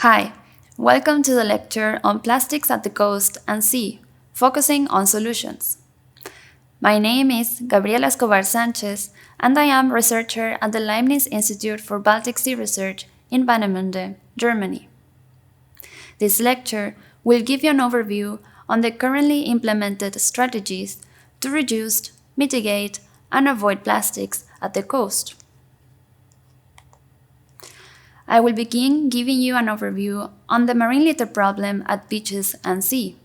Hi, welcome to the lecture on plastics at the coast and sea, focusing on solutions. My name is Gabriela Escobar Sanchez, and I am researcher at the Leibniz-Institute for Baltic Sea Research in Warnemünde, Germany. This lecture will give you an overview on the currently implemented strategies to reduce, mitigate, and avoid plastics at the coast. I will begin giving you an overview on the marine litter problem at beaches and sea.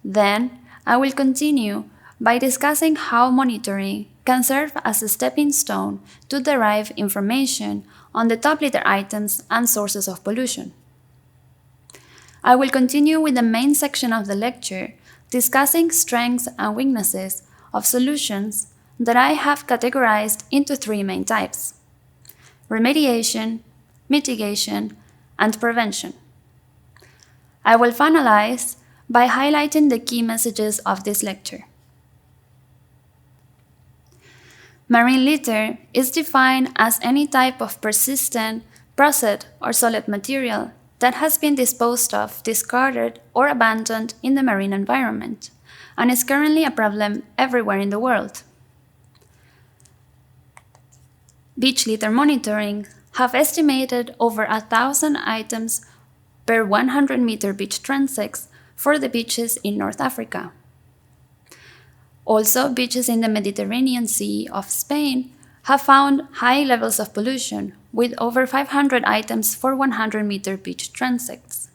Then, I will continue by discussing how monitoring can serve as a stepping stone to derive information on the top litter items and sources of pollution. I will continue with the main section of the lecture, discussing strengths and weaknesses of solutions that I have categorized into three main types: remediation, mitigation, and prevention. I will finalize by highlighting the key messages of this lecture. Marine litter is defined as any type of persistent, processed, or solid material that has been disposed of, discarded, or abandoned in the marine environment, and is currently a problem everywhere in the world. Beach litter monitoring have estimated over 1,000 items per 100-meter beach transects for the beaches in North Africa. Also, beaches in the Mediterranean Sea of Spain have found high levels of pollution, with over 500 items for 100-meter beach transects.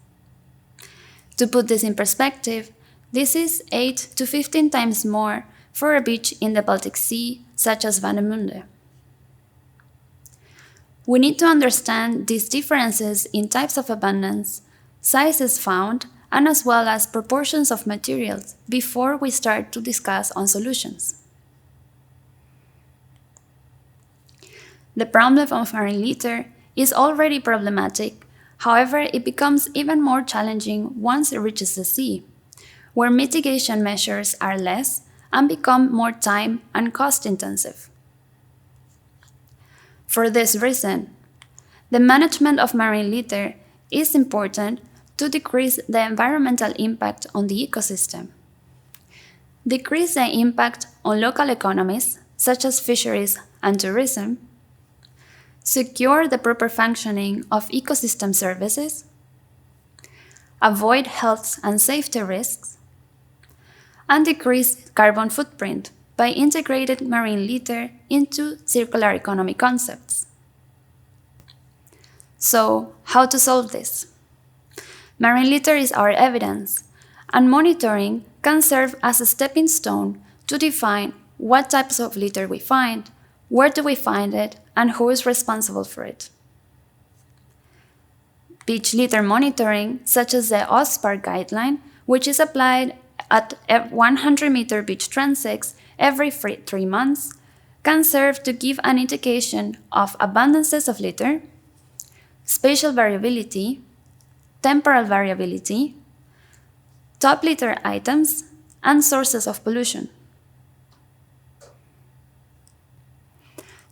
To put this in perspective, this is 8 to 15 times more for a beach in the Baltic Sea, such as Warnemünde. We need to understand these differences in types of abundance, sizes found, and as well as proportions of materials before we start to discuss on solutions. The problem of marine litter is already problematic, however, it becomes even more challenging once it reaches the sea, where mitigation measures are less and become more time and cost-intensive. For this reason, the management of marine litter is important to decrease the environmental impact on the ecosystem, decrease the impact on local economies, such as fisheries and tourism, secure the proper functioning of ecosystem services, avoid health and safety risks, and decrease carbon footprint by integrating marine litter into circular economy concepts. So, how to solve this? Marine litter is our evidence, and monitoring can serve as a stepping stone to define what types of litter we find, where do we find it, and who is responsible for it. Beach litter monitoring, such as the OSPAR guideline, which is applied at 100-meter beach transects every 3 months, can serve to give an indication of abundances of litter, spatial variability, temporal variability, top litter items, and sources of pollution.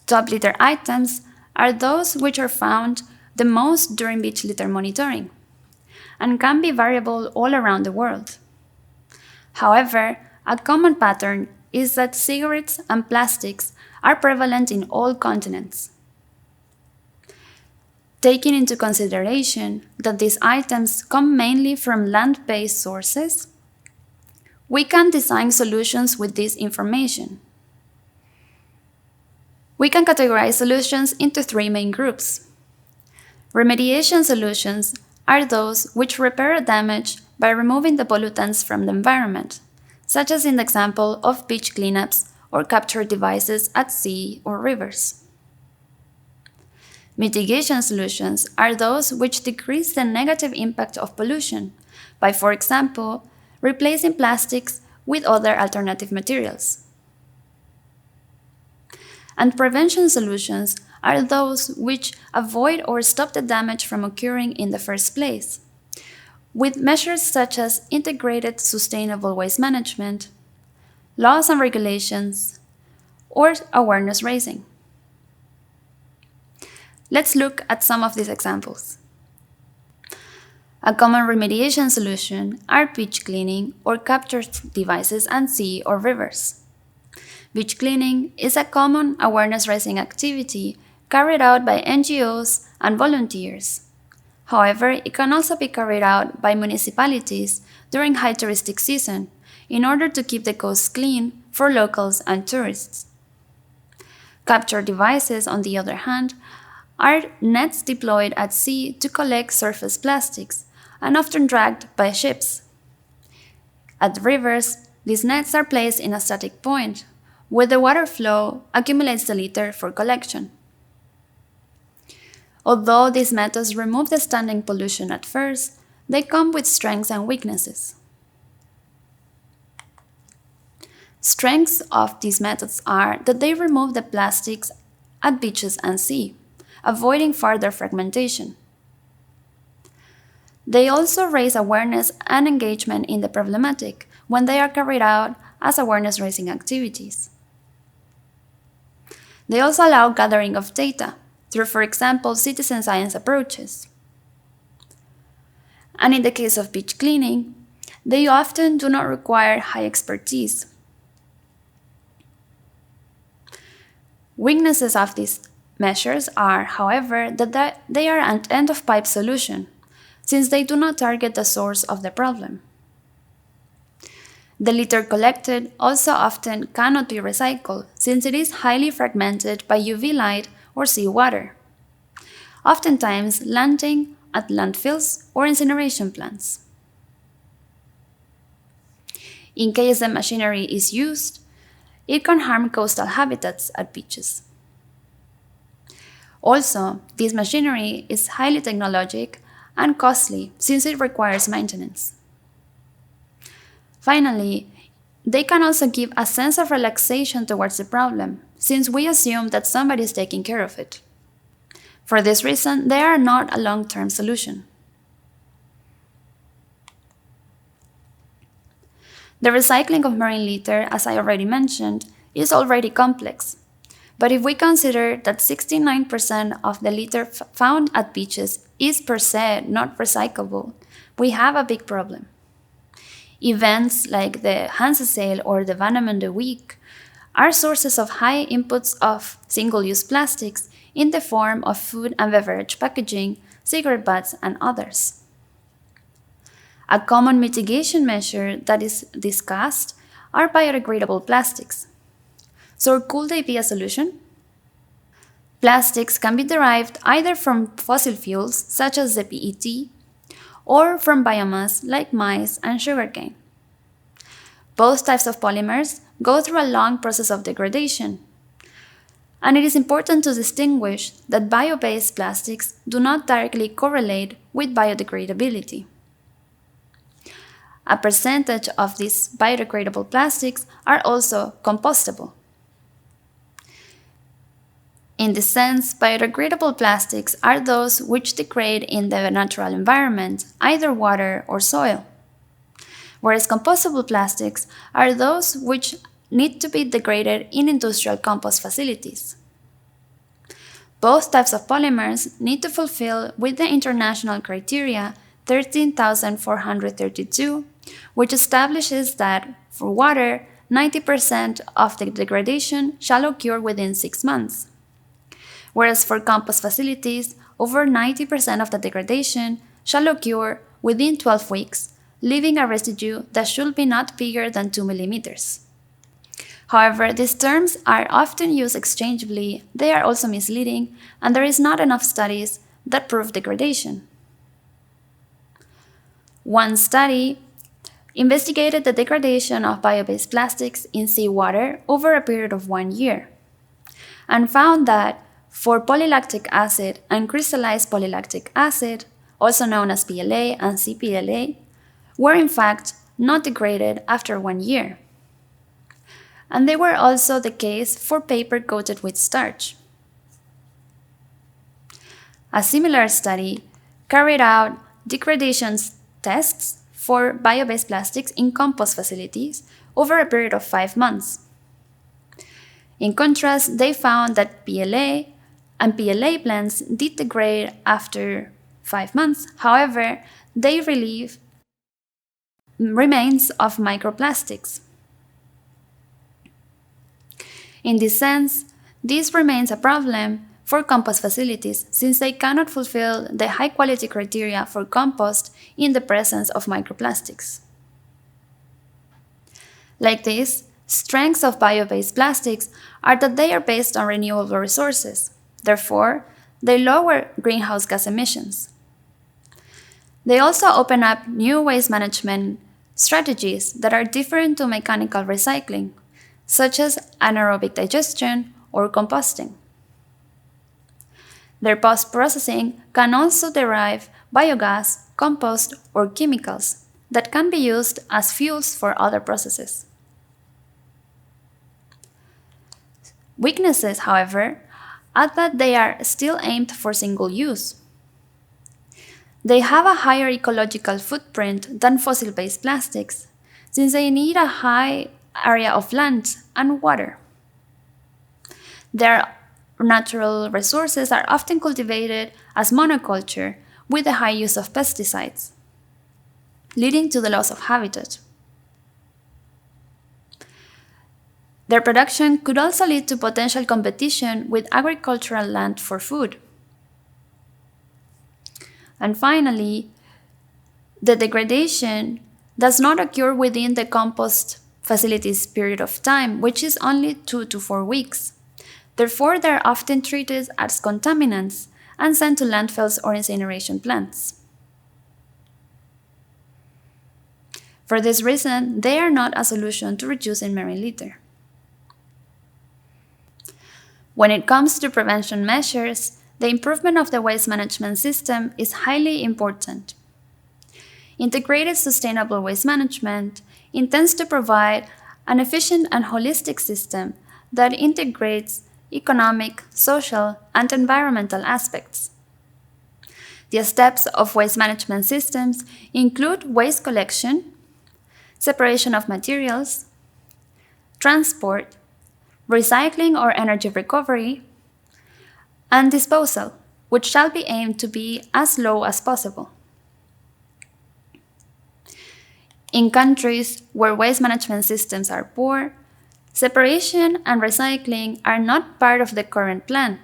Top litter items are those which are found the most during beach litter monitoring and can be variable all around the world. However, a common pattern is that cigarettes and plastics are prevalent in all continents. Taking into consideration that these items come mainly from land-based sources, we can design solutions with this information. We can categorize solutions into 3 main groups. Remediation solutions are those which repair damage by removing the pollutants from the environment, such as in the example of beach cleanups or capture devices at sea or rivers. Mitigation solutions are those which decrease the negative impact of pollution by, for example, replacing plastics with other alternative materials. And prevention solutions are those which avoid or stop the damage from occurring in the first place, with measures such as integrated sustainable waste management, laws and regulations, or awareness raising. Let's look at some of these examples. A common remediation solution are beach cleaning or capture devices at sea or rivers. Beach cleaning is a common awareness-raising activity carried out by NGOs and volunteers. However, it can also be carried out by municipalities during high touristic season in order to keep the coast clean for locals and tourists. Capture devices, on the other hand, are nets deployed at sea to collect surface plastics and often dragged by ships. At rivers, these nets are placed in a static point where the water flow accumulates the litter for collection. Although these methods remove the standing pollution at first, they come with strengths and weaknesses. Strengths of these methods are that they remove the plastics at beaches and sea, avoiding further fragmentation. They also raise awareness and engagement in the problematic when they are carried out as awareness-raising activities. They also allow gathering of data through, for example, citizen science approaches. And in the case of beach cleaning, they often do not require high expertise. Weaknesses of these measures are, however, that they are an end-of-pipe solution, since they do not target the source of the problem. The litter collected also often cannot be recycled, since it is highly fragmented by UV light or seawater, oftentimes landing at landfills or incineration plants. In case the machinery is used, it can harm coastal habitats at beaches. Also, this machinery is highly technologic and costly since it requires maintenance. Finally, they can also give a sense of relaxation towards the problem, since we assume that somebody is taking care of it. For this reason, they are not a long-term solution. The recycling of marine litter, as I already mentioned, is already complex. But if we consider that 69% of the litter found at beaches is per se not recyclable, we have a big problem. Events like the Hanse sale or the Vanamende Week are sources of high inputs of single-use plastics in the form of food and beverage packaging, cigarette butts, and others. A common mitigation measure that is discussed are biodegradable plastics. So could they be a solution? Plastics can be derived either from fossil fuels, such as the PET, or from biomass like maize and sugarcane. Both types of polymers go through a long process of degradation, and it is important to distinguish that bio-based plastics do not directly correlate with biodegradability. A percentage of these biodegradable plastics are also compostable. In this sense, biodegradable plastics are those which degrade in the natural environment, either water or soil, whereas compostable plastics are those which need to be degraded in industrial compost facilities. Both types of polymers need to fulfill with the international criteria 13,432, which establishes that for water, 90% of the degradation shall occur within 6 months. Whereas for compost facilities, over 90% of the degradation shall occur within 12 weeks, leaving a residue that should be not bigger than 2 millimeters. However, these terms are often used exchangeably, they are also misleading, and there is not enough studies that prove degradation. One study investigated the degradation of bio-based plastics in seawater over a period of 1 year, and found that for polylactic acid and crystallized polylactic acid, also known as PLA and CPLA, were in fact not degraded after 1 year. And they were also the case for paper coated with starch. A similar study carried out degradation tests for bio-based plastics in compost facilities over a period of 5 months. In contrast, they found that PLA and PLA blends did degrade after 5 months. However, they relieve remains of microplastics. In this sense, this remains a problem for compost facilities since they cannot fulfill the high-quality criteria for compost in the presence of microplastics. Like this, strengths of bio-based plastics are that they are based on renewable resources. Therefore, they lower greenhouse gas emissions. They also open up new waste management strategies that are different to mechanical recycling, such as anaerobic digestion or composting. Their post-processing can also derive biogas, compost, or chemicals that can be used as fuels for other processes. Weaknesses, however, are that they are still aimed for single use. They have a higher ecological footprint than fossil-based plastics, since they need a high area of land and water. Their natural resources are often cultivated as monoculture with the high use of pesticides, leading to the loss of habitat. Their production could also lead to potential competition with agricultural land for food. And finally, the degradation does not occur within the compost facility's period of time, which is only 2 to 4 weeks. Therefore, they are often treated as contaminants and sent to landfills or incineration plants. For this reason, they are not a solution to reducing marine litter. When it comes to prevention measures, the improvement of the waste management system is highly important. Integrated sustainable waste management intends to provide an efficient and holistic system that integrates economic, social, and environmental aspects. The steps of waste management systems include waste collection, separation of materials, transport, recycling or energy recovery, and disposal, which shall be aimed to be as low as possible. In countries where waste management systems are poor, separation and recycling are not part of the current plan.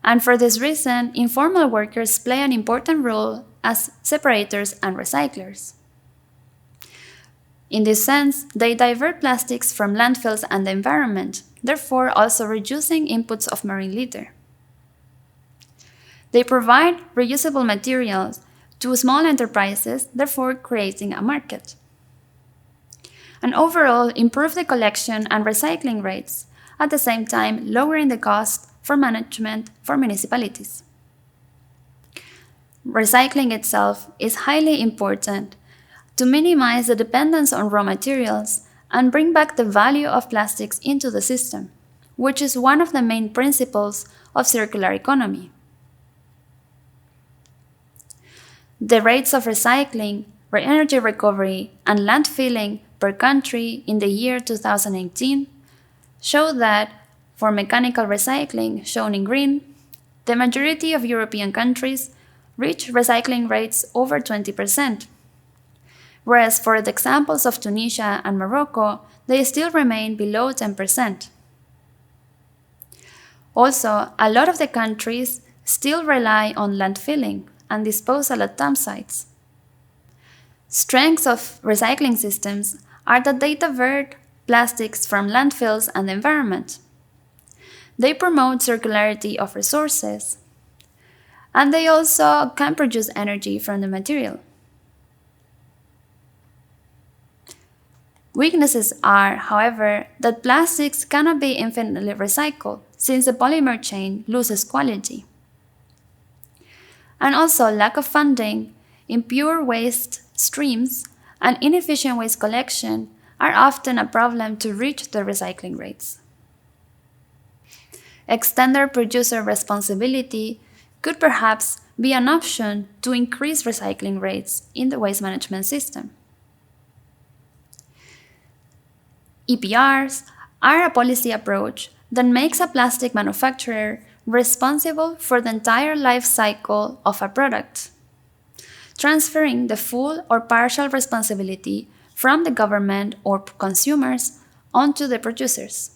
And for this reason, informal workers play an important role as separators and recyclers. In this sense, they divert plastics from landfills and the environment, therefore also reducing inputs of marine litter. They provide reusable materials to small enterprises, therefore creating a market. And overall, improve the collection and recycling rates, at the same time lowering the cost for management for municipalities. Recycling itself is highly important to minimize the dependence on raw materials and bring back the value of plastics into the system, which is one of the main principles of circular economy. The rates of recycling, energy recovery, and landfilling per country in the year 2018 show that, for mechanical recycling, shown in green, the majority of European countries reach recycling rates over 20%. Whereas for the examples of Tunisia and Morocco, they still remain below 10%. Also, a lot of the countries still rely on landfilling and disposal at dump sites. Strengths of recycling systems are that they divert plastics from landfills and the environment. They promote circularity of resources, and they also can produce energy from the material. Weaknesses are, however, that plastics cannot be infinitely recycled since the polymer chain loses quality. And also, lack of funding, impure waste streams, and inefficient waste collection are often a problem to reach the recycling rates. Extended producer responsibility could perhaps be an option to increase recycling rates in the waste management system. EPRs are a policy approach that makes a plastic manufacturer responsible for the entire life cycle of a product, transferring the full or partial responsibility from the government or consumers onto the producers.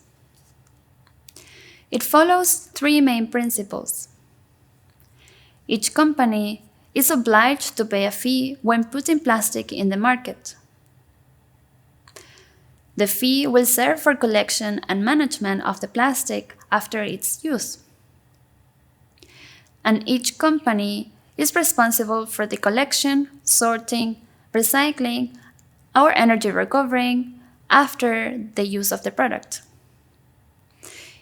It follows three main principles. Each company is obliged to pay a fee when putting plastic in the market. The fee will serve for collection and management of the plastic after its use. And each company is responsible for the collection, sorting, recycling, or energy recovering after the use of the product.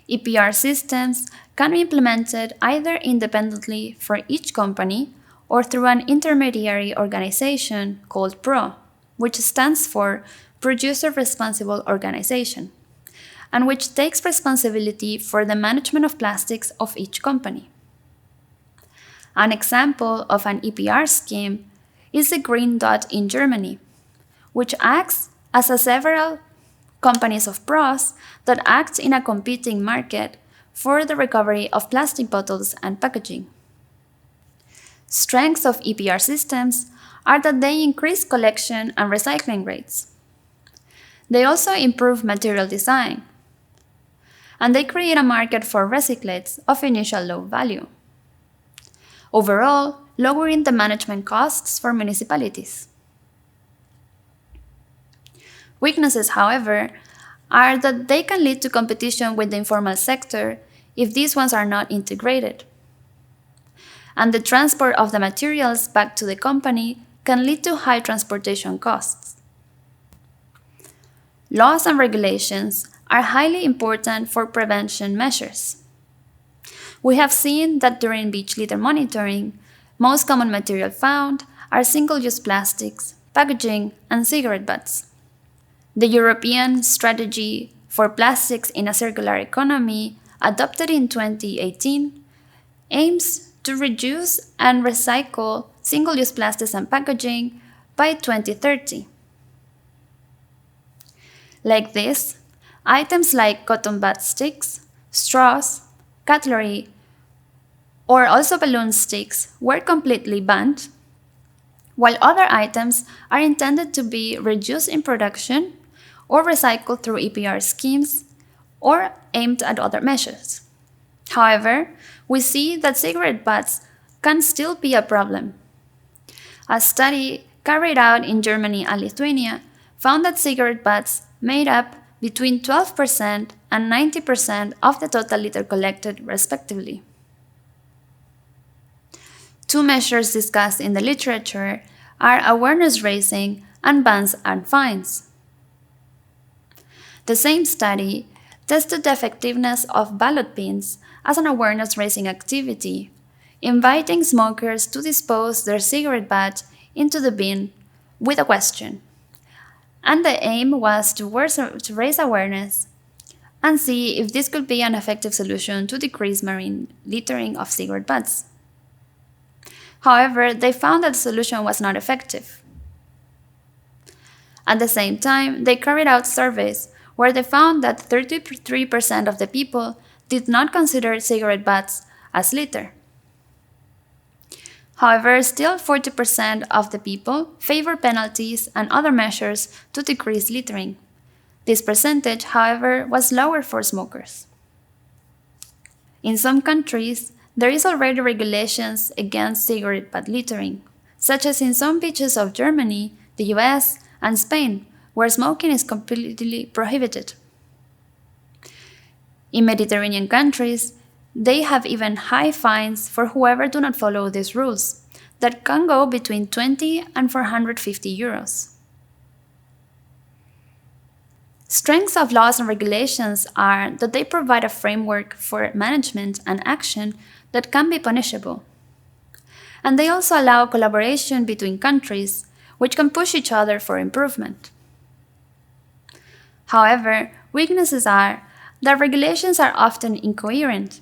EPR systems can be implemented either independently for each company or through an intermediary organization called PRO, which stands for Producer Responsible Organization, and which takes responsibility for the management of plastics of each company. An example of an EPR scheme is the Green Dot in Germany, which acts as several companies of pros that act in a competing market for the recovery of plastic bottles and packaging. Strengths of EPR systems are that they increase collection and recycling rates. They also improve material design, and they create a market for recyclates of initial low value, overall lowering the management costs for municipalities. Weaknesses, however, are that they can lead to competition with the informal sector if these ones are not integrated. And the transport of the materials back to the company can lead to high transportation costs. Laws and regulations are highly important for prevention measures. We have seen that during beach litter monitoring, most common material found are single-use plastics, packaging, and cigarette butts. The European Strategy for Plastics in a Circular Economy, adopted in 2018, aims to reduce and recycle single-use plastics and packaging by 2030. Like this, items like cotton bud sticks, straws, cutlery, or also balloon sticks were completely banned, while other items are intended to be reduced in production or recycled through EPR schemes or aimed at other measures. However, we see that cigarette butts can still be a problem. A study carried out in Germany and Lithuania found that cigarette butts made up between 12% and 90% of the total litter collected, respectively. Two measures discussed in the literature are awareness raising and bans and fines. The same study tested the effectiveness of ballot pins as an awareness-raising activity, inviting smokers to dispose their cigarette butt into the bin with a question. And the aim was to raise awareness and see if this could be an effective solution to decrease marine littering of cigarette butts. However, they found that the solution was not effective. At the same time, they carried out surveys where they found that 33% of the people did not consider cigarette butts as litter. However, still 40% of the people favor penalties and other measures to decrease littering. This percentage, however, was lower for smokers. In some countries, there is already regulations against cigarette butt littering, such as in some beaches of Germany, the US, and Spain, where smoking is completely prohibited. In Mediterranean countries, they have even high fines for whoever do not follow these rules, that can go between 20 and 450 euros. Strengths of laws and regulations are that they provide a framework for management and action that can be punishable. And they also allow collaboration between countries, which can push each other for improvement. However, weaknesses are that regulations are often incoherent.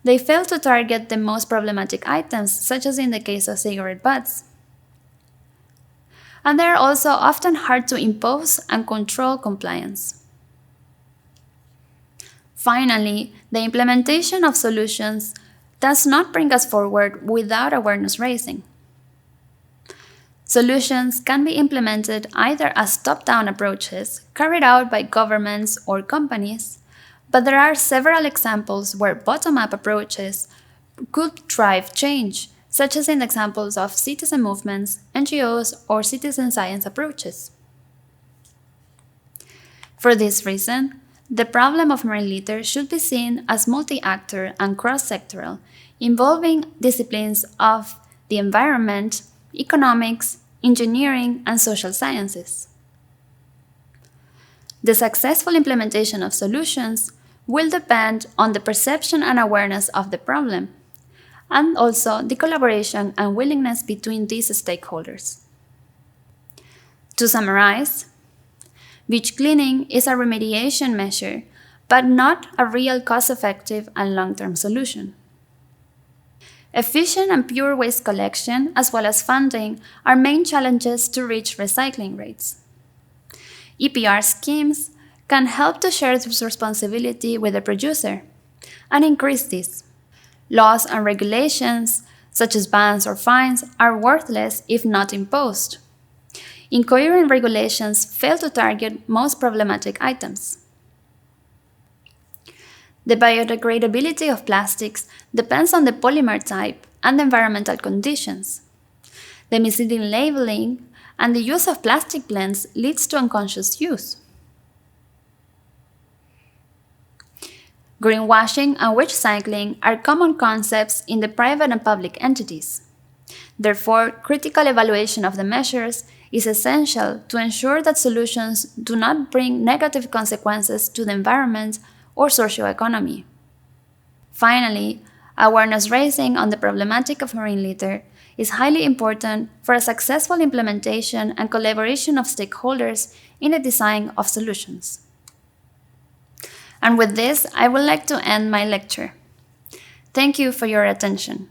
They fail to target the most problematic items, such as in the case of cigarette butts. And they are also often hard to impose and control compliance. Finally, the implementation of solutions does not bring us forward without awareness raising. Solutions can be implemented either as top-down approaches carried out by governments or companies, but there are several examples where bottom-up approaches could drive change, such as in the examples of citizen movements, NGOs, or citizen science approaches. For this reason, the problem of marine litter should be seen as multi-actor and cross-sectoral, involving disciplines of the environment, economics, engineering, and social sciences. The successful implementation of solutions will depend on the perception and awareness of the problem, and also the collaboration and willingness between these stakeholders. To summarize, beach cleaning is a remediation measure, but not a real cost-effective and long-term solution. Efficient and pure waste collection, as well as funding, are main challenges to reach recycling rates. EPR schemes can help to share this responsibility with the producer and increase this. Laws and regulations, such as bans or fines, are worthless if not imposed. Incoherent regulations fail to target most problematic items. The biodegradability of plastics depends on the polymer type and environmental conditions. The misleading labeling and the use of plastic blends leads to unconscious use. Greenwashing and wage cycling are common concepts in the private and public entities. Therefore, critical evaluation of the measures is essential to ensure that solutions do not bring negative consequences to the environment or socioeconomy. Finally, awareness raising on the problematic of marine litter is highly important for a successful implementation and collaboration of stakeholders in the design of solutions. And with this, I would like to end my lecture. Thank you for your attention.